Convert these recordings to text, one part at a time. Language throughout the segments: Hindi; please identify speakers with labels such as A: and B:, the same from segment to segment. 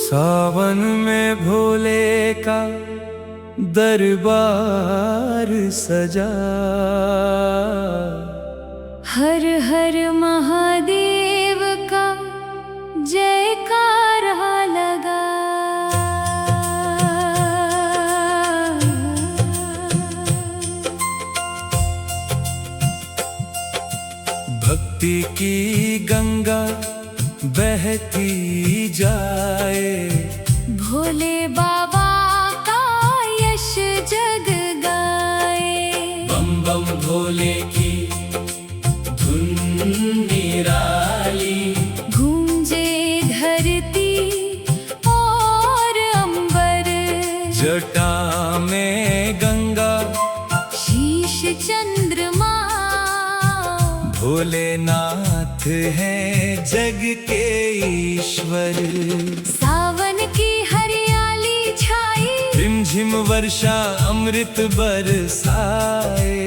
A: सावन में भोले का दरबार सजा,
B: हर हर महादेव का जयकारा लगा।
A: भक्ति की गंगा बहती जाए,
B: भोले बाबा का यश जग गाए।
A: बम बम भोले की धुन निराली,
B: गूंजे धरती और अंबर।
A: जटा में गंगा
B: शीश चंद्रमा,
A: भोलेनाथ हैं जग के ईश्वर।
B: सावन की हरियाली छाई,
A: रिमझिम वर्षा अमृत बरसाए।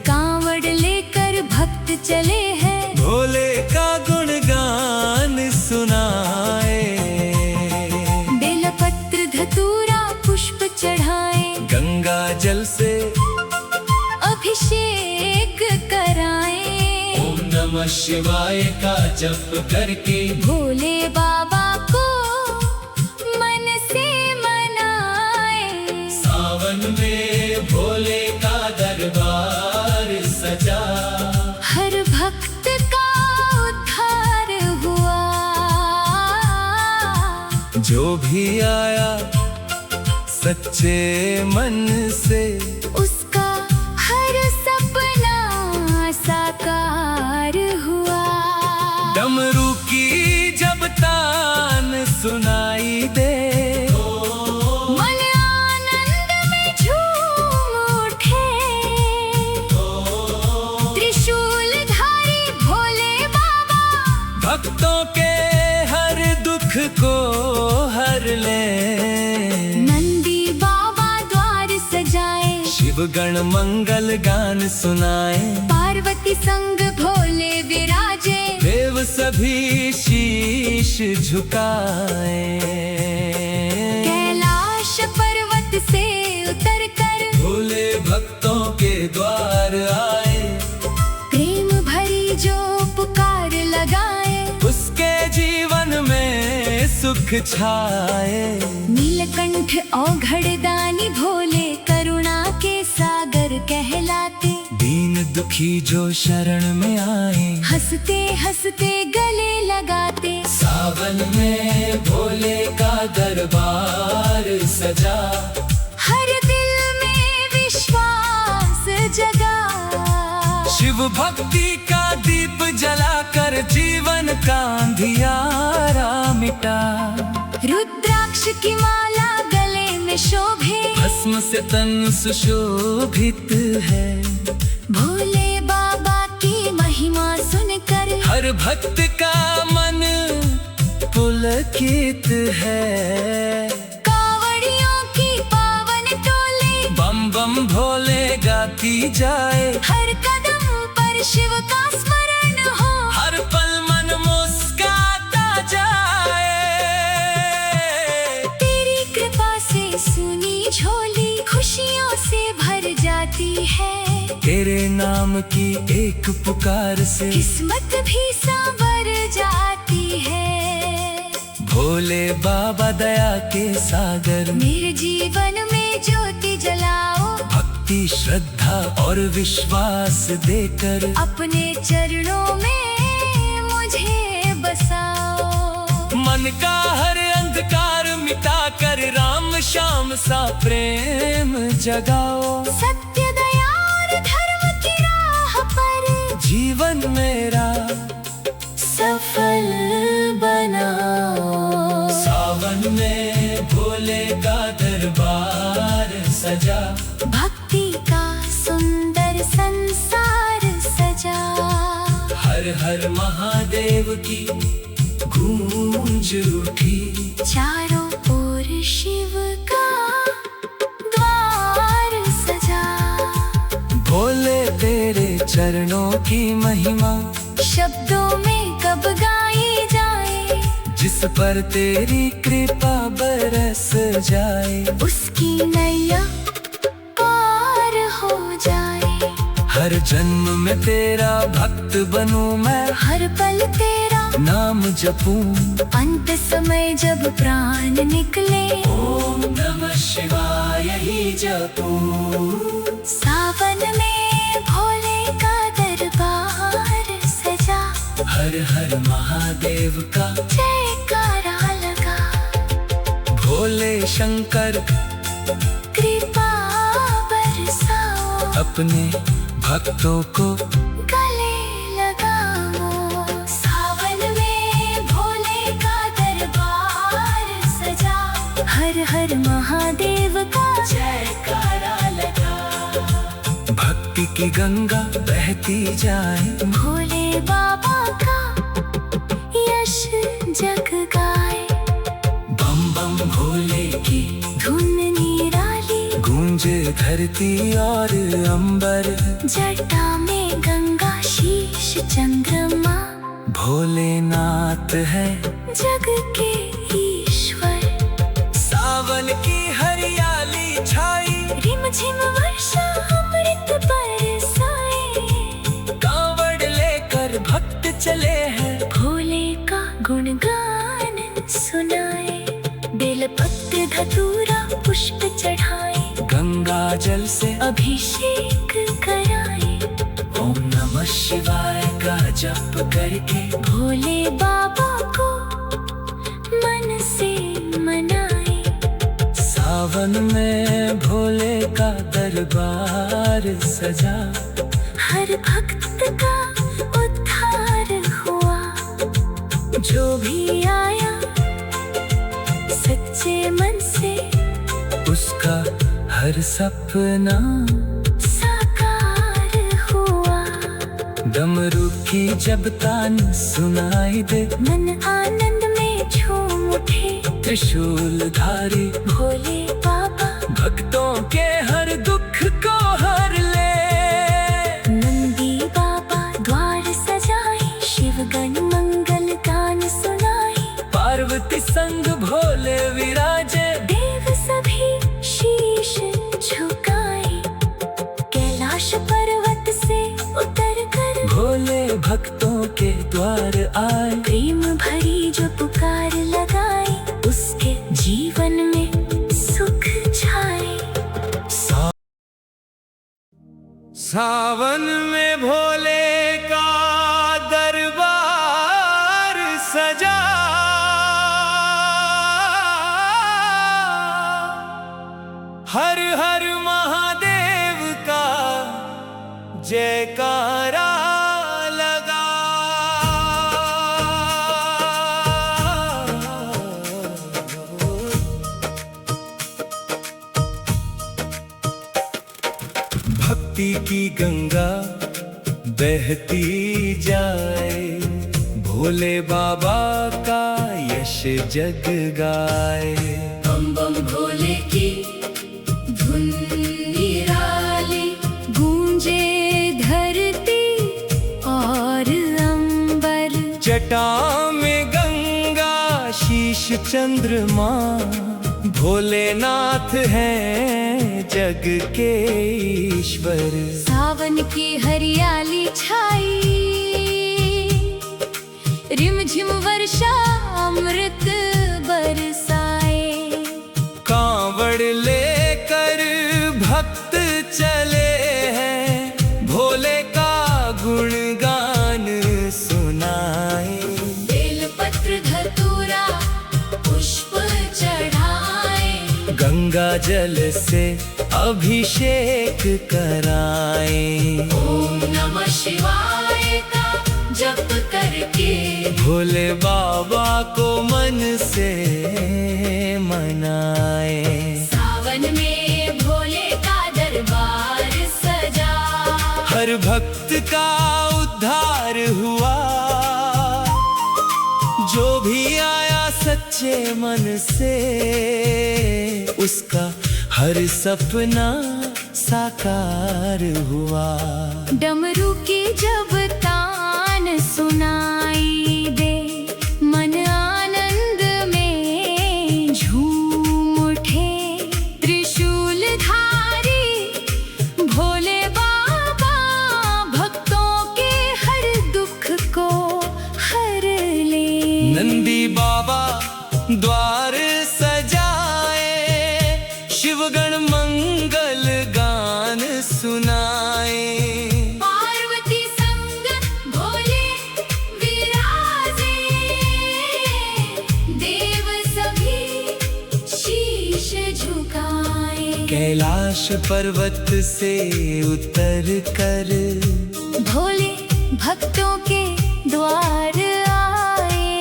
B: कांवड़ लेकर भक्त चले हैं,
A: भोले का गुणगान सुनाए।
B: बेलपत्र धतूरा पुष्प चढ़ाए,
A: गंगा जल से
B: अभिषेक कराए।
A: ओम नमः शिवाय का जप करके
B: भोले बाबा को मन से मनाए।
A: सावन में भोले का दरबार सजा,
B: हर भक्त का उद्धार हुआ।
A: जो भी आया सच्चे मन से,
B: उसका हर सपना साकार हुआ।
A: डमरू की जब तान सुनाई दे,
B: मन आनंद में झूम उठे। त्रिशूलधारी भोले बाबा
A: भक्तों के हर दुख को हर ले।
B: नंदी बाबा द्वार सजाए,
A: शिव गण मंगल गान सुनाए।
B: पार्वती संग भोले विराजे,
A: देव सभी शीश झुकाए।
B: कैलाश पर्वत से उतर कर
A: भोले भक्तों के द्वार आए।
B: प्रेम भरी जो पुकार लगाए,
A: उसके जीवन में सुख छाए।
B: नीलकंठ औघड़दानी भोले करुणा के सागर कहलाते।
A: दीन दुखी जो शरण में आए,
B: हंसते हंसते गले लगाते।
A: सावन में भोले का दरबार सजा,
B: हर दिल में विश्वास जगा।
A: शिव भक्ति का दीप जलाकर जीवन का अंधियारा मिटा।
B: रुद्राक्ष की माला गले में शोभे,
A: भस्म से तन सुशोभित है।
B: भोले बाबा की महिमा सुनकर
A: हर भक्त का मन पुलकित है।
B: कांवड़ियों की पावन टोली
A: बम बम भोले गाती जाए।
B: हर कदम पर शिव का स्मरण हो,
A: हर पल मन मुस्काता जाए।
B: तेरी कृपा से सुनी झोली खुशियों से भर जाती है।
A: तेरे नाम की एक पुकार से
B: किस्मत भी संवर जाती है।
A: भोले बाबा दया के सागर,
B: मेरे जीवन में ज्योति जलाओ।
A: भक्ति श्रद्धा और विश्वास देकर
B: अपने चरणों में मुझे बसाओ।
A: मन का हर अंधकार मिटाकर राम श्याम सा प्रेम जगाओ।
B: सत्य दया और धर्म की राह पर
A: जीवन मेरा
B: सफल बनाओ।
A: सावन में भोले का दरबार सजा,
B: भक्ति का सुंदर संसार सजा।
A: हर हर महादेव की गूंज उठी।
B: चारों ओर शिव का द्वार सजा।
A: भोले तेरे चरणों की महिमा
B: शब्दों में कब गाई जाए।
A: जिस पर तेरी कृपा बरस जाए,
B: उसकी नैया पार हो जाए।
A: हर जन्म में तेरा भक्त बनूं मैं,
B: हर पल तेरा
A: नाम जपूं।
B: अंत समय जब प्राण निकले,
A: ओम नमः शिवाय ही जपूं।
B: सावन में भोले का दरबार सजा,
A: हर हर महादेव का
B: जयकारा लगा।
A: भोले शंकर
B: कृपा बरसाओ,
A: अपने भक्तों को
B: गले लगाओ। सावन में भोले का दरबार सजा, हर हर महादेव का
A: जयकारा लगा। भक्ति की गंगा बहती जाए,
B: भोले बाबा का यश जग गाए।
A: बम बम भोले की
B: धुन निराली,
A: गूंजे धरती और अंबर।
B: जटा में गंगा शीश चंद्रमा,
A: भोलेनाथ है
B: जग के ईश्वर।
A: सावन की हरियाली छाई,
B: रिम झिम वर्षा अमृत बरसाए।
A: कांवड़ लेकर भक्त चले हैं,
B: भोले का गुणगान सुनाए। बेलपत्र धतूरा पुष्प चढ़ाए,
A: गंगा जल से
B: अभिषेक कराए।
A: ओम नमः शिवाय का जप करके,
B: भोले बाबा को मन से मनाए।
A: सावन में भोले का दरबार सजा,
B: हर भक्त का उद्धार हुआ। जो भी आया सच्चे मन से,
A: उसका हर सपना
B: साकार हुआ।
A: डमरू की जब तान सुनाई दे,
B: मन आनंद में झूम उठे।
A: त्रिशूल धारी
B: भोले बाबा
A: भक्तों के हर दुख को हर ले।
B: नंदी बाबा द्वार सजाए, शिवगण मंगल गान सुनाए।
A: पार्वती संग भोले विराजे,
B: देव सभी शीश झुकाए। कैलाश पर्वत से उतर कर
A: भोले भक्तों के द्वार आए।
B: प्रेम भरी जो पुकार लगाए, उसके जीवन में सुख छाए।
A: सावन में भोले का दरबार सजा, हर हर महादेव का जयकारा लगा। भक्ति की गंगा बहती जाए, भोले बाबा का यश जग गाए।
B: बम बम भोले की धुन निराली, गूंजे धरती और अंबर।
A: जटा में गंगा शीश चंद्रमा, भोलेनाथ हैं जग के ईश्वर।
B: सावन की हरियाली छाई, रिम झिम वर्षा अमृत बरसाए।
A: कांवड़ लेकर भक्त चले हैं, भोले का गुणगान सुनाए।
B: बेलपत्र धतूरा पुष्प चढ़ाए,
A: गंगा जल से अभिषेक कराए।
B: ओम नमः शिवाय का जप करके,
A: भोले बाबा को मन से मनाए।
B: सावन में भोले का दरबार सजा,
A: हर भक्त का उद्धार हुआ। जो भी आया सच्चे मन से, उसका हर सपना साकार हुआ।
B: डमरू की जब तान सुनाई दे, मन आनंद में झूम उठे। त्रिशूल धारी भोले बाबा भक्तों के हर दुख को हर ले।
A: नंदी बाबा द्वार सजाए, शिवगण मंगल गान सुनाए।
B: पार्वती संग भोले विराजे, देव सभी शीश झुकाए।
A: कैलाश पर्वत से उतर कर
B: भोले भक्तों के द्वार आए।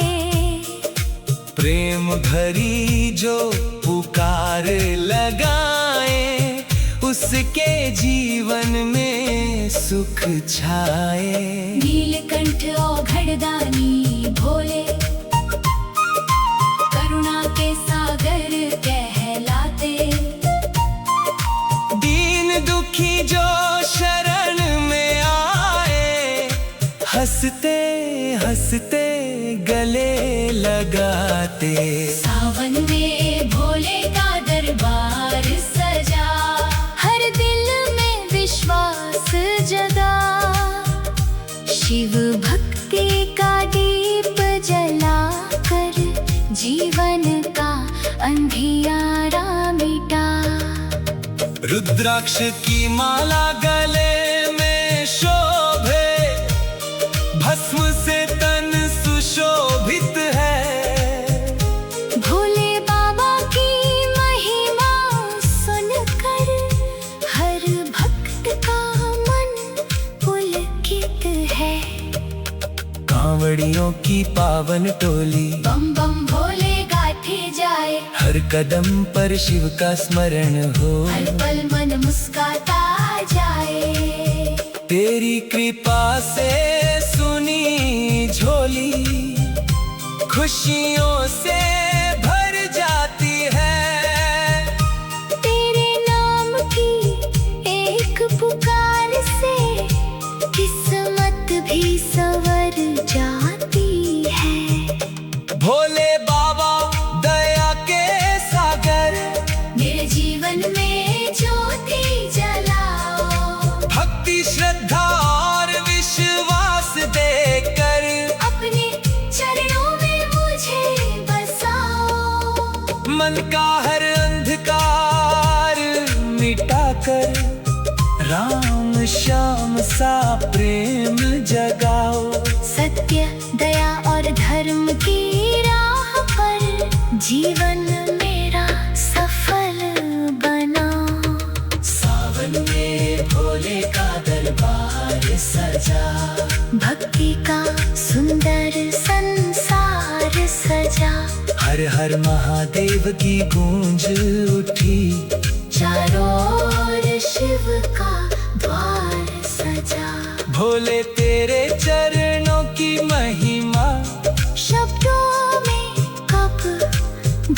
A: प्रेम भरी जो पुकार लगाए, उसके जीवन में सुख छाए।
B: नीलकंठ औघड़दानी भोले करुणा के सागर कहलाते।
A: दीन दुखी जो शरण में आए, हंसते हंसते गले लगाते।
B: सावन में भोले का दरबार सजा, हर दिल में विश्वास जगा। शिव भक्ति का दीप जलाकर जीवन का अंधियारा मिटा।
A: रुद्राक्ष की माला गले में शोभे, भस्म से तन सुशोभित है।
B: भोले बाबा की महिमा सुनकर हर भक्त का मन पुलकित है।
A: कांवड़ियों की पावन टोली
B: बम बम भोले गाठे जाए,
A: हर कदम पर शिव का स्मरण हो।
B: हर पल मन मुस्काता जाए।
A: तेरी कृपा से सुनी झोली खुशियों से भर जाती है।
B: तेरे नाम की एक पुकार से किस्मत भी संवर जाती है।
A: भोले बाबा दया के सागर,
B: मेरे जीवन में ज्योति जलाओ।
A: भक्ति श्रद्धा और विश्वास देकर
B: अपने चरणों में मुझे बसाओ।
A: मन का हर अंधकार मिटाकर राम श्याम सा प्रेम जगाओ।
B: सत्य दया और धर्म की राह पर जीवन मेरा सफल बनाओ।
A: सावन में भोले का दरबार सजा,
B: भक्ति का सुंदर संसार सजा।
A: हर हर महादेव की गूंज उठी,
B: चारों ओर शिव का द्वार सजा।
A: भोले तेरे चरणों की महिमा
B: शब्दों में कब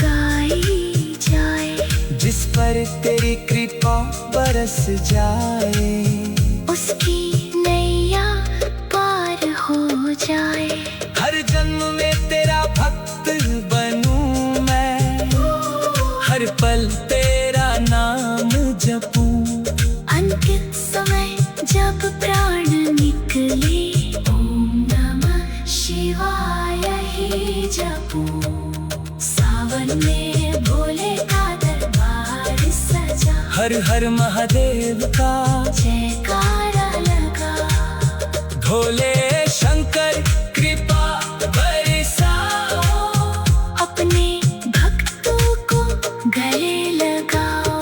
B: गाई जाए।
A: जिस पर तेरी कृपा बरस जाए,
B: उसकी नैया पार हो जाए।
A: हर जन्म में तेरा भक्त बनूं मैं, हर पल तेरा नाम जपूं।
B: अंतिम समय जब प्राण निकले, ओम नमः शिवाय ही जपूं। सावन में भोले का दरबार सजा,
A: हर हर महादेव का
B: जयकारा लगा।
A: भोले शंकर कृपा बरसाओ,
B: अपने भक्तों को गले लगाओ।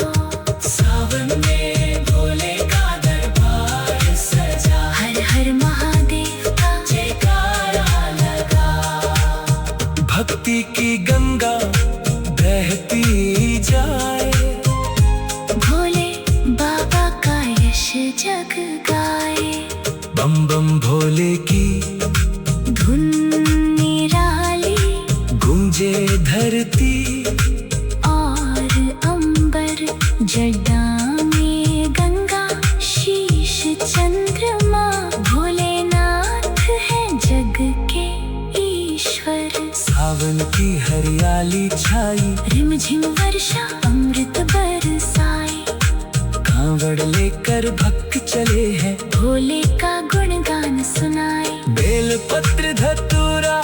A: सावन में भोले का दरबार सजा,
B: हर हर महादेव का
A: जयकारा लगा। भक्ति की गंगा बहती जाए,
B: भोले बाबा का यश जग गाए।
A: बम बम भोले की
B: धुन निराली
A: गूंजे धरती,
B: और अंबर जटा में गंगा शीश चंद्रमा।
A: भक्त चले हैं,
B: भोले का गुणगान सुनाए,
A: बेल पत्र धतूरा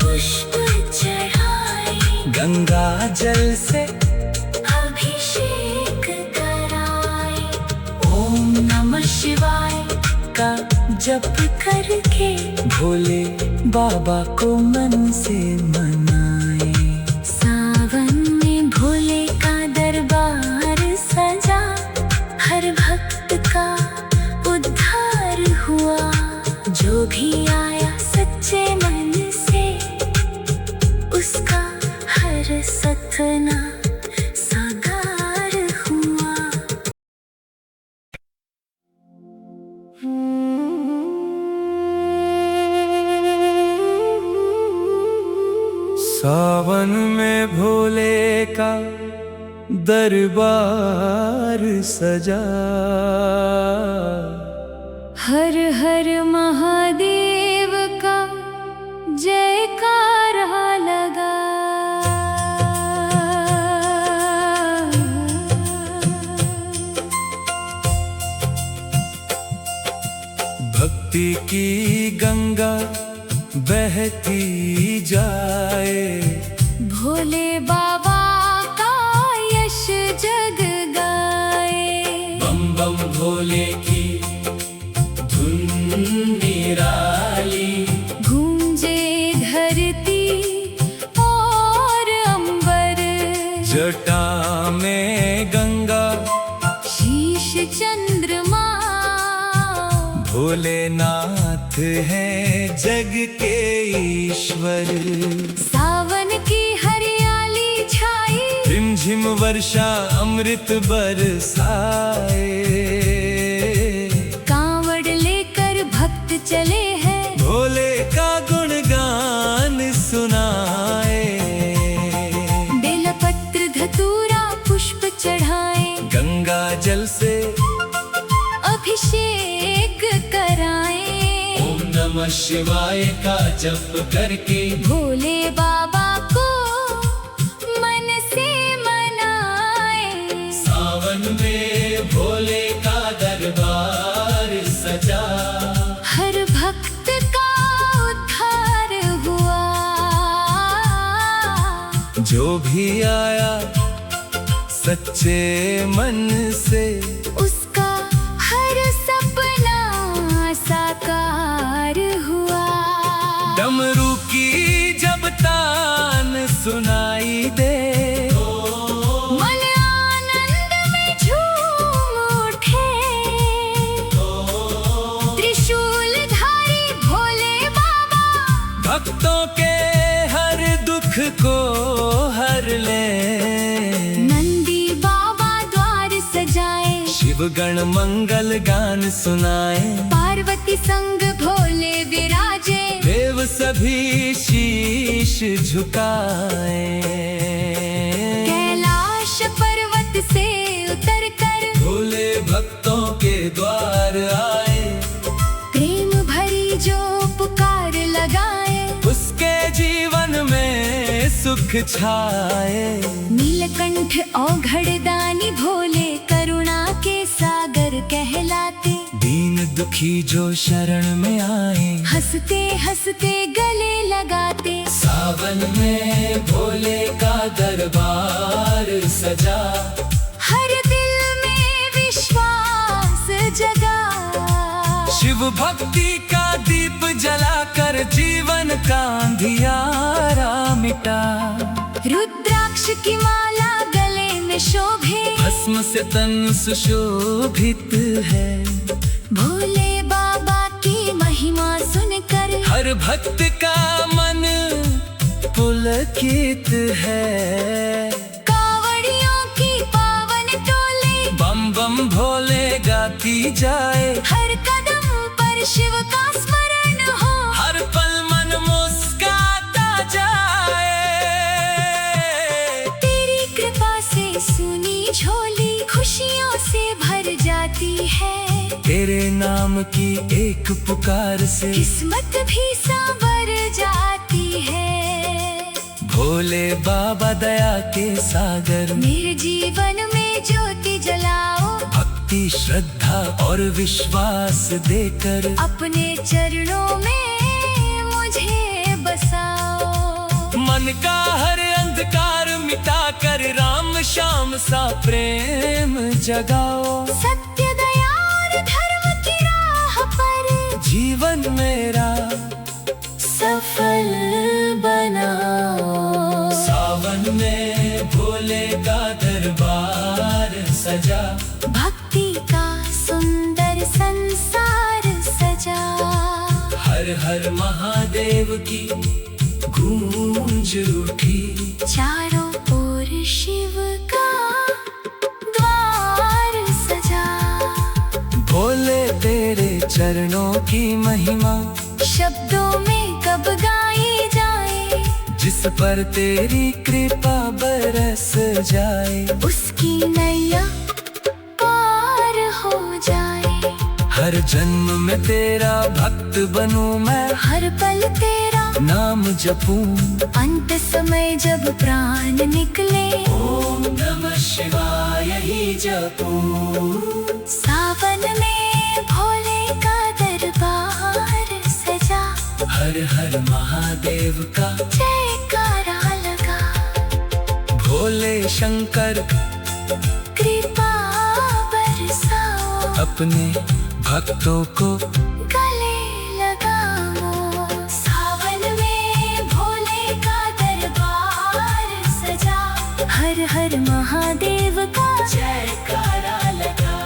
B: पुष्प चढ़ाए,
A: गंगा जल से
B: अभिषेक कराए, ओम नमः शिवाय का जप करके
A: भोले बाबा को मन से मनाए।
B: सावन में भोले का दरबार सजा, हर भक्त का उद्धार हुआ, जो भी आया सच्चे मन से, उसका हर सपना साकार हुआ।
A: सावन में भोले का दरबार सजा,
B: हर हर महादेव का जयकारा लगा।
A: भक्ति की गंगा बहती जाए,
B: भोले बाबा का यश जग गाए,
A: बम बम भोले की धुन निराली,
B: गूंजे धरती और अंबर,
A: जटा में गंगा
B: शीश चंद्रमा,
A: भोलेनाथ हैं जग के ईश्वर।
B: सावन की हरियाली छाई,
A: रिमझिम वर्षा अमृत बरसाए,
B: कांवड़ लेकर भक्त चले हैं,
A: भोले का गुणगान सुनाए,
B: बेलपत्र धतूरा पुष्प चढ़ाए,
A: गंगा जल से
B: अभिषेक कराए,
A: ओम नमः शिवाय का जप करके
B: भोले बाबा को मन से मनाए।
A: सावन में भोले का दरबार सजा,
B: हर भक्त का उद्धार हुआ,
A: जो भी आया सच्चे मन से,
B: उसका हर सपना साकार हुआ।
A: डमरू की जब तान सुनाई दे,
B: मन आनंद में झूम उठे, त्रिशूलधारी भोले बाबा
A: भक्तों के हर दुख को हर ले,
B: नंदी बाबा द्वार सजाए,
A: शिव गण मंगल गान सुनाए,
B: पार्वती संग भोले विराजे,
A: देव सभी शीश झुकाए,
B: कैलाश पर्वत से उतर कर
A: भोले भक्तों के द्वार आए,
B: प्रेम भरी जो पुकार लगाए,
A: उसके जीवन में सुख छाए।
B: नीलकंठ औघड़दानी भोले करुणा के सागर कहलाते,
A: दीन दुखी जो शरण में आए,
B: हंसते हंसते गले लगाते,
A: सावन में भोले का दरबार सजा,
B: हर दिल में विश्वास जगा,
A: शिव भक्ति का दीप जलाकर जीवन का अंधियारा मिटा,
B: रुद्राक्ष की माला गले में शोभे,
A: भस्म से तन सुशोभित है,
B: भोले बाबा की महिमा सुनकर
A: हर भक्त का मन पुलकित है,
B: कांवड़ियों की पावन टोली,
A: बम बम भोले गाती जाए,
B: हर कदम पर शिव का स्मरण हो,
A: हर पल मन मुस्काता जाए,
B: तेरी कृपा से सुनी झोली खुशियों से भर जाती है,
A: तेरे नाम की एक पुकार से
B: किस्मत भी संवर जाती है।
A: भोले बाबा दया के सागर,
B: मेरे जीवन में ज्योति जलाओ,
A: भक्त भक्ति श्रद्धा और विश्वास देकर
B: अपने चरणों में मुझे बसाओ।
A: मन का हर अंधकार मिटा कर राम श्याम सा प्रेम जगाओ।
B: सत्य दया और धर्म की राह पर
A: जीवन मेरा
B: सफल बनाओ।
A: सावन में भोले का दरबार सजा,
B: भक्ति का सुंदर संसार सजा।
A: हर हर महादेव की गूंज उठी।
B: चारों ओर शिव का द्वार सजा।
A: भोले तेरे चरणों की महिमा
B: शब्दों में कब गाई जाए,
A: जिस पर तेरी कृपा बरस जाए।
B: उसकी नैया पार हो जाए।
A: हर जन्म में तेरा भक्त बनूं मैं,
B: हर पल तेरा
A: नाम जपूं।
B: अंत समय जब प्राण निकले,
A: ओम नमः शिवाय ही जपूं।
B: सावन में भोले का दरबार सजा।
A: हर हर महादेव का
B: जयकारा लगा।
A: भोले शंकर
B: कृपा बरसाओ।
A: अपने भक्तों को
B: गले लगाओ। सावन में भोले का दरबार सजा। हर हर महादेव का
A: जयकारा लगा।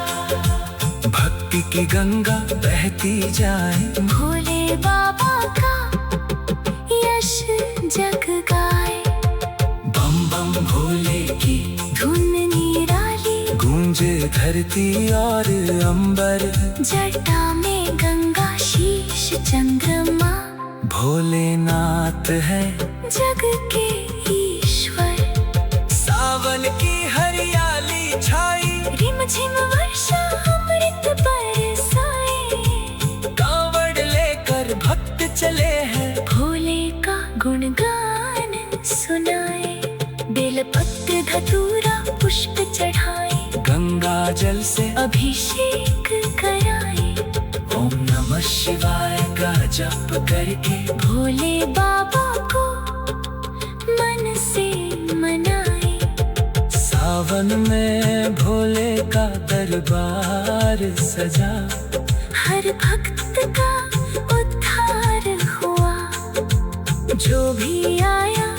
A: भक्ति की गंगा बहती जाए,
B: भोले बाबा का यश जग गाए।
A: बम बम भोले की
B: धुन निराली
A: गूंजे धरती और अंबर।
B: जटा में गंगा शीश चंद्रमा,
A: भोलेनाथ है
B: जग के ईश्वर।
A: सावन की हरियाली छाई,
B: रिम झिम वर्षा अमृत बरसाए।
A: कांवड़ लेकर भक्त चले हैं,
B: भोले का गुणगान सुनाए। बेलपत्र धतूरा पुष्प चढ़ाए,
A: गंगा जल से
B: अभिषेक कराए।
A: ओम नमः शिवाय का जप करके
B: भोले बाबा को मन से मनाए।
A: सावन में भोले का दरबार सजा।
B: हर भक्त का उद्धार हुआ। जो भी आया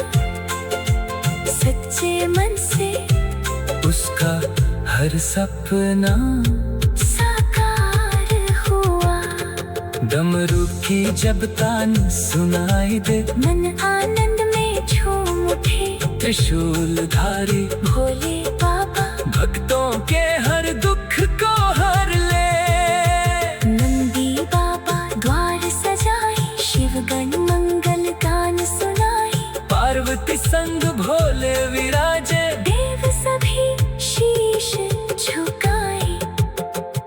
B: सच्चे मन से,
A: उसका हर सपना
B: साकार हुआ।
A: डमरू की जब तान सुनाई दे,
B: मन आनंद में झूम उठे।
A: त्रिशूल धारी
B: भोले बाबा
A: भक्तों के हर दुख को हर ले।
B: नंदी बाबा द्वार सजाए, शिवगण मंगल गान सुनाए।
A: पार्वती संग भोले विराजे,
B: देव सभी शीश झुकाए।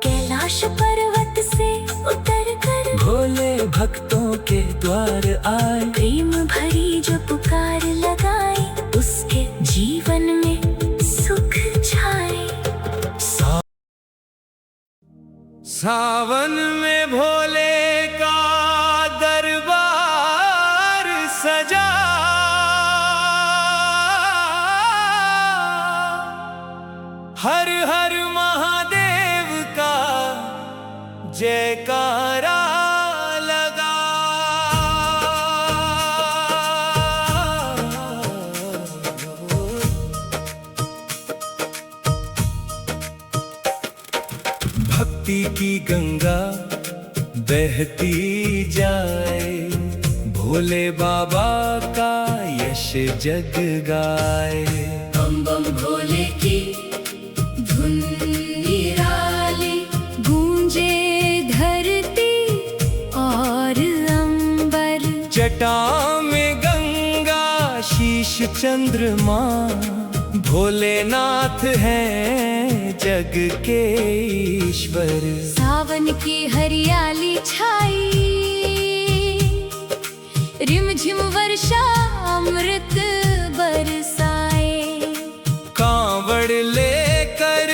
B: कैलाश पर्वत से उतर कर
A: भोले भक्तों के द्वार आए।
B: प्रेम भरी जो पुकार लगाए, उसके जीवन में सुख छाए।
A: सावन में भोले का दरबार सजा। हर हर महादेव का जयकारा लगा। भक्ति की गंगा बहती जाए, भोले बाबा का यश जग गाए।
B: बम बम भोले की धुन निराली गूंजे धरती और अंबर।
A: जटा में गंगा शीश चंद्रमा, भोलेनाथ हैं जग के ईश्वर।
B: सावन की हरियाली छाई, रिमझिम वर्षा अमृत बरसाए।
A: कांवड़ लेकर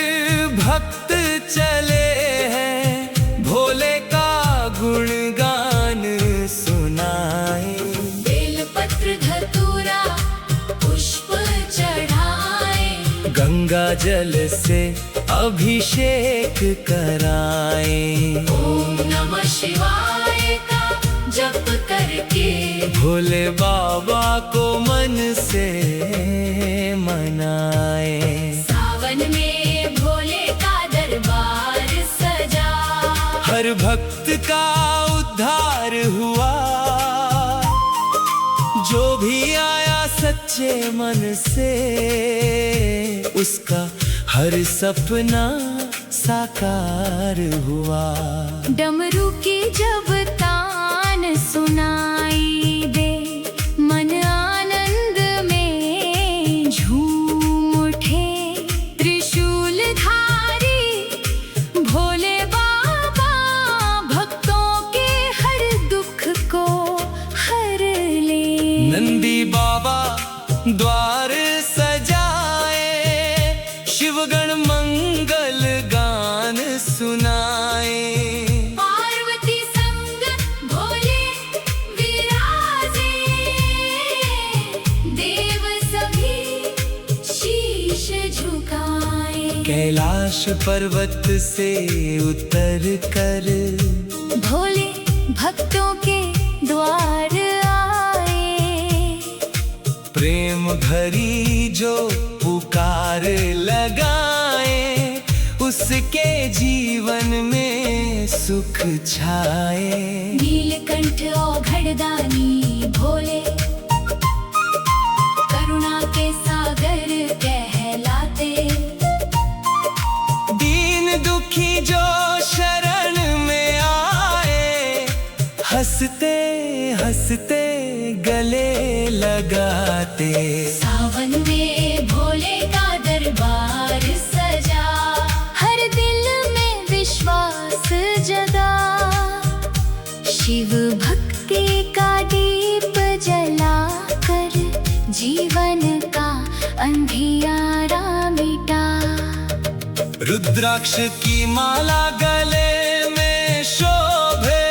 A: भक्त चल जल से अभिषेक कराएं।
B: ओम नमः शिवाय का जप करके
A: भोले बाबा को मन से मनाए।
B: सावन में भोले का दरबार सजा,
A: हर भक्त का उद्धार हुआ। जो भी आया सच्चे मन से, उसका हर सपना साकार हुआ।
B: डमरू की जब तान सुनाई दे, मन आनंद में झूम उठे। त्रिशूलधारी भोले बाबा भक्तों के हर दुख को हर ले।
A: नंदी बाबा द्वार सजाए, शिवगण मंगल गान सुनाए।
B: पार्वती संग भोले विराजे, देव सभी शीश झुकाए।
A: कैलाश पर्वत से उतर कर
B: भोले भक्तों के द्वार आए।
A: प्रेम भरी जो पुकार लगाए, उसके जीवन में सुख छाए।
B: नीलकंठ औघड़दानी भोले करुणा के सागर कहलाते।
A: दीन दुखी जो शरण में आए, हंसते हंसते गले लगाते।
B: सावन में भोले का दरबार सजा, हर दिल में विश्वास जगा। शिव भक्ति का दीप जलाकर जीवन का अंधियारा मिटा।
A: रुद्राक्ष की माला गले में शोभे,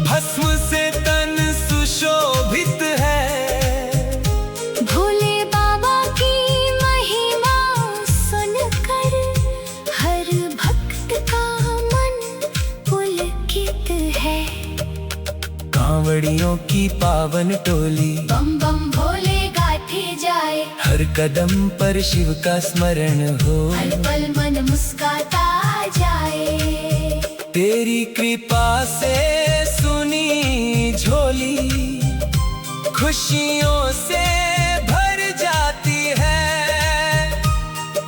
A: भस्म से तन सुशोभित है।
B: भोले बाबा की महिमा सुनकर हर भक्त का मन पुलकित है।
A: कांवड़ियों की पावन टोली
B: बम बम भोले गाथे जाए,
A: हर कदम पर शिव का स्मरण हो।
B: हर पल मन मुस्काता जाए।
A: तेरी कृपा से सुनी झोली, खुशियों से भर जाती है।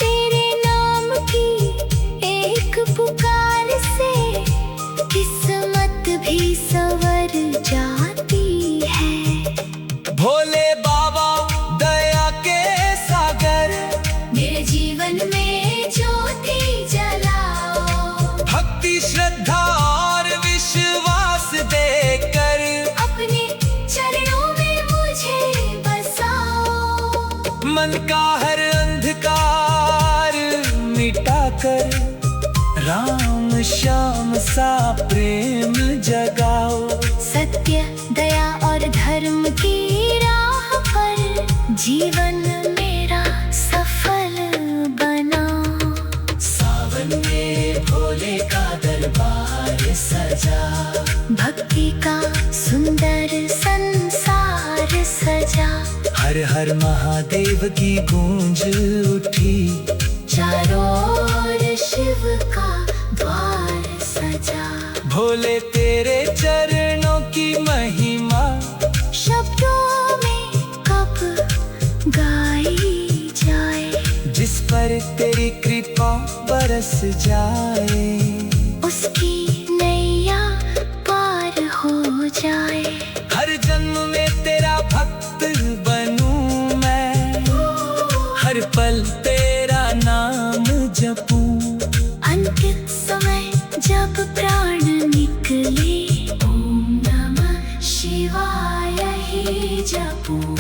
B: तेरे नाम की एक पुकार से किस्मत भी संवर जाती है।
A: भोले बाबा दया के सागर,
B: मेरे जीवन में ज्योति जलाओ।
A: भक्ति श्रद्धा और विश्वास देकर
B: अपने चरणों में मुझे बसाओ।
A: मन का हर अंधकार मिटाकर राम श्याम सा प्रेम जगाओ।
B: सत्य दया और धर्म की राह पर जीवन मेरा सफल बनाओ।
A: सावन में भोले का दरबार सजा,
B: भक्ति का सुंदर संसार सजा।
A: हर हर महादेव की गूंज उठी,
B: चारों ओर शिव का द्वार सजा।
A: भोले तेरे चरणों की महिमा
B: शब्दों में कब गाई जाए।
A: जिस पर तेरी कृपा बरस जाए,
B: उसकी नैया पार हो जाए।
A: हर जन्म में तेरा भक्त बनूं मैं, हर पल तेरा नाम जपूं।
B: अंतिम समय जब प्राण निकले, ओम नमः शिवाय ही जपूं।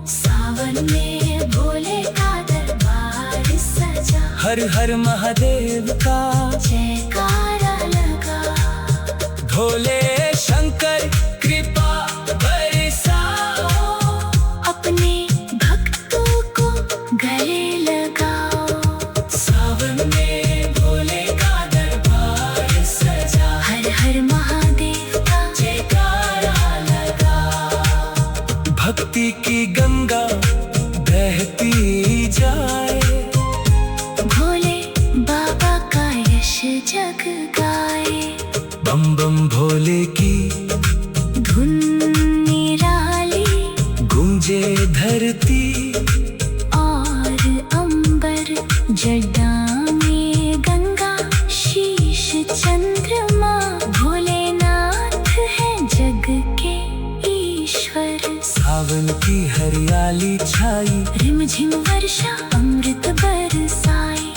B: सावन में भोले का दरबार सजा,
A: हर हर महादेव का
B: जयकारा लगा।
A: भोले शंकर कृपा बरसाओ,
B: अपने भक्तों को गले लगाओ।
A: बम बम भोले की
B: धुन निराली,
A: गूंजे धरती
B: और अंबर। जटा में गंगा, शीश चंद्रमा, भोलेनाथ है जग के ईश्वर।
A: सावन की हरियाली छाई,
B: रिमझिम वर्षा अमृत बरसाई,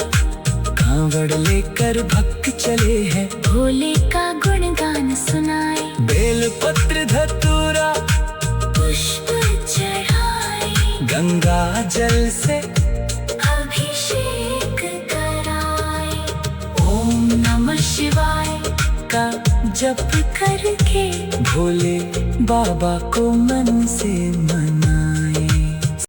A: कांवड़ लेकर भक्त चले हैं,
B: भोले का गुणगान सुनाए।
A: बेल पत्र धतूरा
B: पुष्प चढ़ाए,
A: गंगा जल से
B: अभिषेक कराए। ओम नमः शिवाय
A: का
B: जप करके
A: भोले बाबा को मन से मन